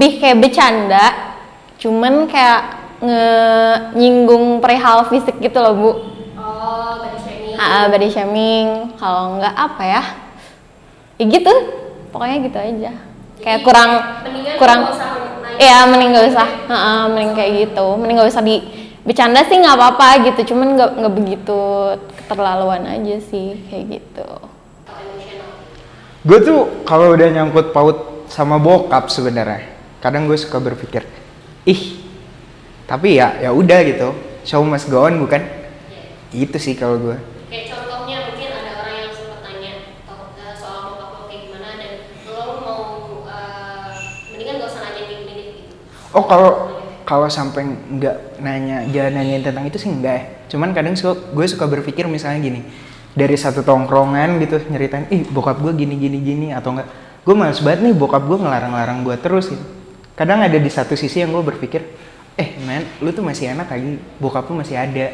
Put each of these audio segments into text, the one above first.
lebih kayak bercanda, cuman kayak nyinggung perihal fisik gitu loh Bu. Oh, body shaming. Body shaming. Kalau enggak apa ya? Ya gitu, pokoknya gitu aja. Kayak kurang ya mending nggak usah, mending kayak gitu, mending nggak usah bercanda sih nggak apa-apa gitu, cuman nggak begitu keterlaluan aja sih kayak gitu. Gue tuh kalau udah nyangkut paut sama bokap sebenarnya, kadang gue suka berpikir, tapi ya udah gitu, show must go on bukan? Yeah. Itu sih kalau gue. Kayak contohnya mungkin ada orang yang sempat tanya soal bokap lo kayak gimana dan lo mau mendingan gak usah nanya gitu. Oh kalau sampai jangan nanyain tentang itu sih enggak ya. Cuman kadang gue suka berpikir misalnya gini, dari satu tongkrongan gitu nyeritain, bokap gue gini atau enggak, gue males banget nih bokap gue ngelarang-larang gue terus gitu. Kadang ada di satu sisi yang gue berpikir, men, lu tuh masih anak lagi, bokap lu masih ada.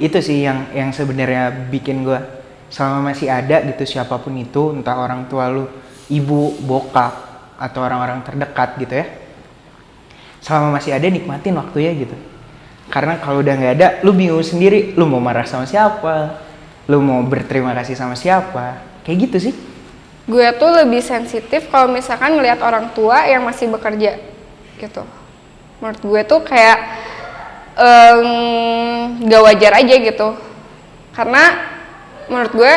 Itu sih yang sebenarnya bikin gue selama masih ada gitu, siapapun itu, entah orang tua lu, ibu, bokap, atau orang-orang terdekat gitu ya, selama masih ada nikmatin waktunya gitu. Karena kalau udah nggak ada, lu bingung sendiri, lu mau marah sama siapa, lu mau berterima kasih sama siapa, kayak gitu sih. Gue tuh lebih sensitif kalau misalkan ngelihat orang tua yang masih bekerja gitu. Menurut gue tuh kayak gak wajar aja gitu. Karena menurut gue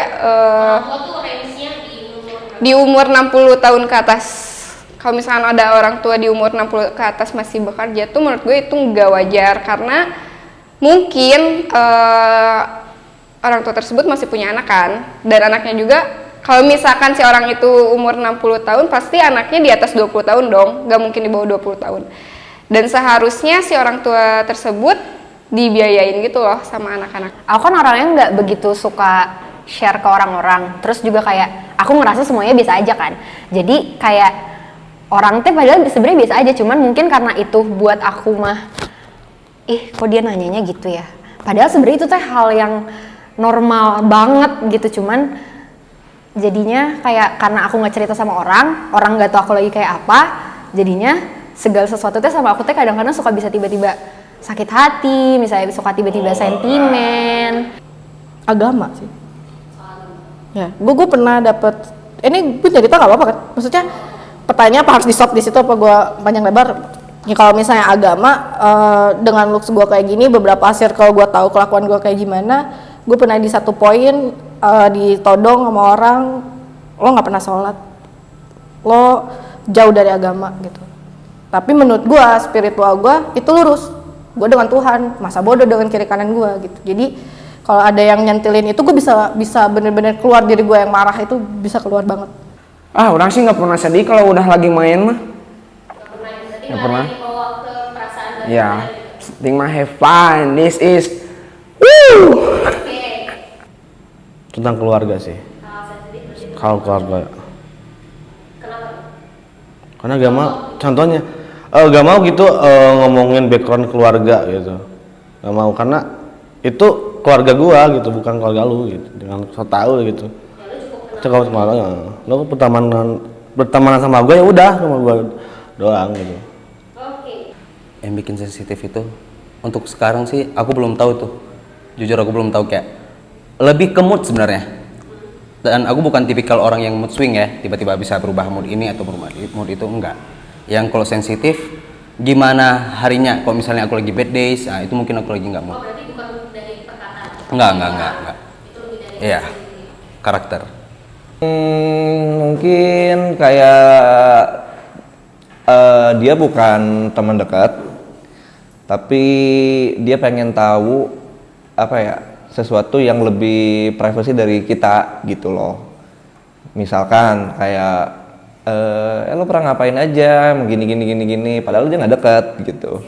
di umur 60 tahun ke atas, kalau misalkan ada orang tua di umur 60 ke atas masih bekerja tuh menurut gue itu gak wajar. Karena mungkin orang tua tersebut masih punya anak kan, dan anaknya juga, kalau misalkan si orang itu umur 60 tahun, pasti anaknya di atas 20 tahun dong, gak mungkin di bawah 20 tahun. Dan seharusnya si orang tua tersebut dibiayain gitu loh sama anak-anak. Aku kan orangnya nggak begitu suka share ke orang-orang, terus juga kayak aku ngerasa semuanya biasa aja kan. Jadi kayak orang teh padahal sebenarnya biasa aja, cuman mungkin karena itu buat aku mah, kok dia nanyanya gitu ya. Padahal sebenarnya itu teh hal yang normal banget gitu, cuman jadinya kayak karena aku nggak cerita sama orang nggak tahu aku lagi kayak apa, jadinya segala sesuatu teh sama aku teh kadang-kadang suka bisa tiba-tiba sakit hati, misalnya suka tiba-tiba sentimen. Agama sih. Ya, gue pernah dapet, ini gue cerita nggak apa-apa kan? Maksudnya pertanyaan apa harus di stop di situ apa gue panjang lebar? Ya kalau misalnya agama, dengan looks gue kayak gini, beberapa circle gue tahu kelakuan gue kayak gimana, gue pernah di satu poin ditodong sama orang, lo nggak pernah sholat, lo jauh dari agama gitu. Tapi menurut gue, spiritual gue itu lurus, gue dengan Tuhan, masa bodoh dengan kiri kanan gue gitu. Jadi kalau ada yang nyentilin itu, gue bisa bener-bener keluar diri gue yang marah itu bisa keluar banget. Orang sih nggak pernah sedih kalau udah lagi main mah. Nggak pernah. Ya, penting mah have fun. This is tentang keluarga sih. Kalau keluarga. Karena gak mau, contohnya gak mau gitu ngomongin background keluarga gitu. Gak mau karena itu keluarga gua gitu, bukan keluarga lu gitu. Dengan so tau gitu. Cukup keluarga. Lo bertemanan sama gua ya udah sama gua doang gitu. Yang bikin sensitif itu untuk sekarang sih aku belum tahu tuh. Jujur aku belum tahu, kayak lebih ke mood sebenarnya. Dan aku bukan tipikal orang yang mood swing ya, tiba-tiba bisa berubah mood ini atau berubah mood itu, enggak. Yang kalau sensitif gimana harinya, kalau misalnya aku lagi bad days, itu mungkin aku lagi enggak mood. Berarti bukan dari perkataan. Enggak. Itu lebih dari Iya. Karakter. Mungkin kayak dia bukan teman dekat, tapi dia pengen tahu sesuatu yang lebih privasi dari kita gitu loh. Misalkan kayak lo pernah ngapain aja gini, padahal dia nggak deket gitu.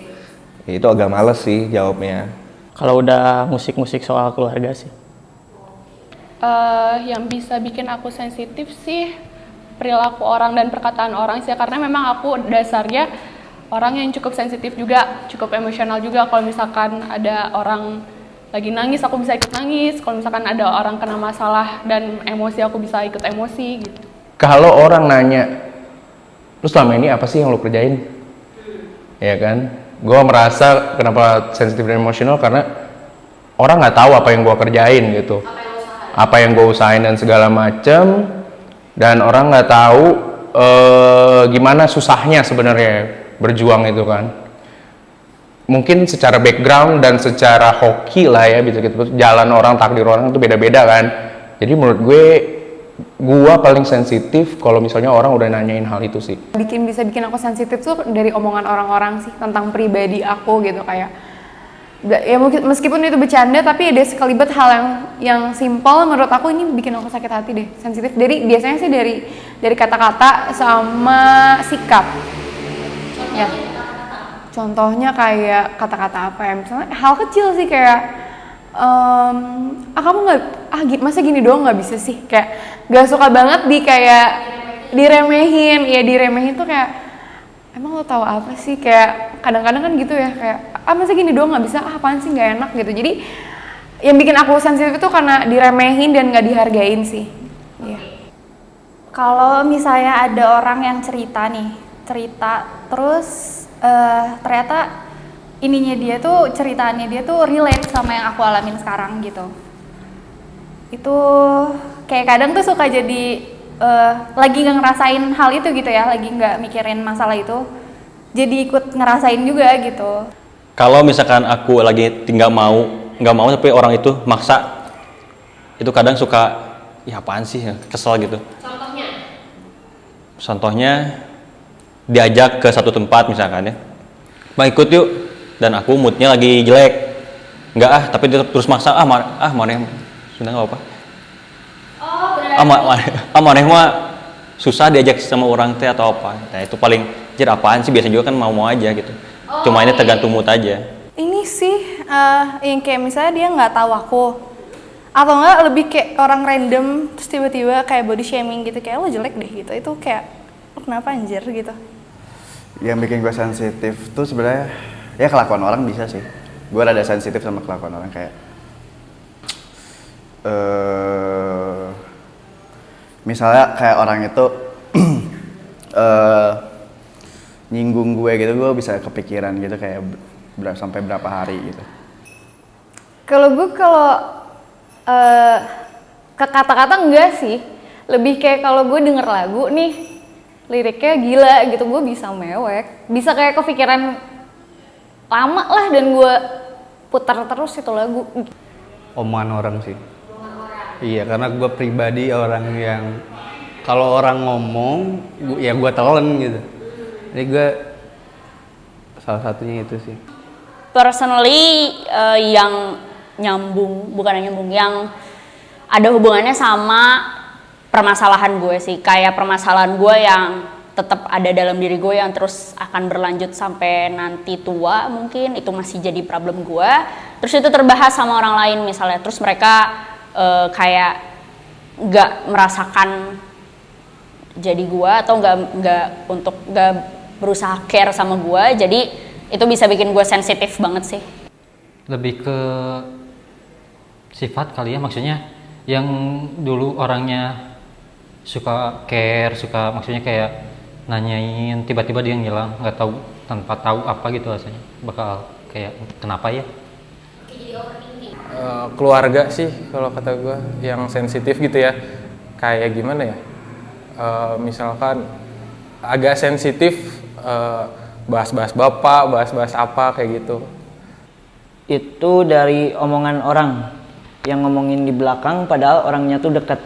Itu agak males sih jawabnya. Kalau udah musik soal keluarga sih. Yang bisa bikin aku sensitif sih perilaku orang dan perkataan orang sih, karena memang aku dasarnya orang yang cukup sensitif juga, cukup emosional juga. Kalau misalkan ada orang lagi nangis, aku bisa ikut nangis. Kalau misalkan ada orang kena masalah dan emosi, aku bisa ikut emosi gitu. Kalau orang nanya, lu selama ini apa sih yang lu kerjain? ya kan? Gue merasa kenapa sensitif dan emosional karena orang nggak tahu apa yang gue kerjain gitu, apa yang gue usahain dan segala macem, dan orang nggak tahu gimana susahnya sebenarnya berjuang itu kan. Mungkin secara background dan secara hoki lah ya, bisa gitu, jalan orang, takdir orang itu beda-beda kan. Jadi menurut gue paling sensitif kalau misalnya orang udah nanyain hal itu sih. Bisa bikin aku sensitif tuh dari omongan orang-orang sih tentang pribadi aku gitu, kayak ya meskipun itu bercanda tapi ada sekelibat hal yang simpel menurut aku ini bikin aku sakit hati deh, sensitif. Biasanya sih dari kata-kata sama sikap. Ya. Contohnya kayak kata-kata apa ya, misalnya hal kecil sih kayak kamu nggak masa gini doang nggak bisa sih, kayak gak suka banget kayak diremehin. Ya diremehin tuh kayak emang lo tahu apa sih, kayak kadang-kadang kan gitu ya, kayak masa gini doang nggak bisa, apaan sih, nggak enak gitu. Jadi yang bikin aku sensitif itu karena diremehin dan nggak dihargain sih. Iya. Kalau misalnya ada orang yang cerita terus ternyata ceritaannya dia tuh relate sama yang aku alamin sekarang gitu. Itu kayak kadang tuh suka jadi lagi nggak ngerasain hal itu gitu ya, lagi nggak mikirin masalah itu, jadi ikut ngerasain juga gitu. Kalau misalkan aku lagi nggak mau tapi orang itu maksa, itu kadang suka ya apaan sih, kesel gitu. Contohnya diajak ke satu tempat misalkan ya, Bang ikut yuk, dan aku moodnya lagi jelek, enggak tapi dia terus maksa, maneh sudah nggak apa, maneh mah susah diajak sama orang teh atau apa, nah itu paling apaan sih, biasa juga kan mau aja gitu, cuma ini tergantung mood aja. Ini sih yang kayak misalnya dia nggak tahu aku, atau enggak lebih kayak orang random terus tiba-tiba kayak body shaming gitu, kayak lo jelek deh gitu, itu kayak kenapa anjir gitu. Yang bikin gue sensitif tuh sebenarnya ya kelakuan orang bisa sih. Gue rada sensitif sama kelakuan orang, kayak misalnya kayak orang itu nyinggung gue gitu, gue bisa kepikiran gitu kayak sampai berapa hari gitu. Kalau gue ke kata-kata enggak sih, lebih kayak kalau gue denger lagu nih liriknya gila gitu, gue bisa mewek, bisa kayak kepikiran lama lah dan gue putar terus itu lagu. Omongan orang sih. Iya, karena gue pribadi orang yang kalau orang ngomong ya gue telan gitu. Jadi gue salah satunya itu sih. Personally yang yang ada hubungannya sama permasalahan gue sih, kayak permasalahan gue yang tetap ada dalam diri gue yang terus akan berlanjut sampai nanti tua, mungkin itu masih jadi problem gue, terus itu terbahas sama orang lain misalnya, terus mereka kayak nggak merasakan jadi gue atau nggak berusaha care sama gue, jadi itu bisa bikin gue sensitif banget sih. Lebih ke sifat kali ya, maksudnya yang dulu orangnya suka care, maksudnya kayak nanyain, tiba-tiba dia ngilang, nggak tahu, tanpa tahu apa gitu rasanya, bakal kayak kenapa ya? Keluarga sih kalau kata gue yang sensitif gitu ya, kayak gimana ya? Misalkan agak sensitif, bahas-bahas bapak, bahas-bahas apa kayak gitu. Itu dari omongan orang yang ngomongin di belakang padahal orangnya tuh deket.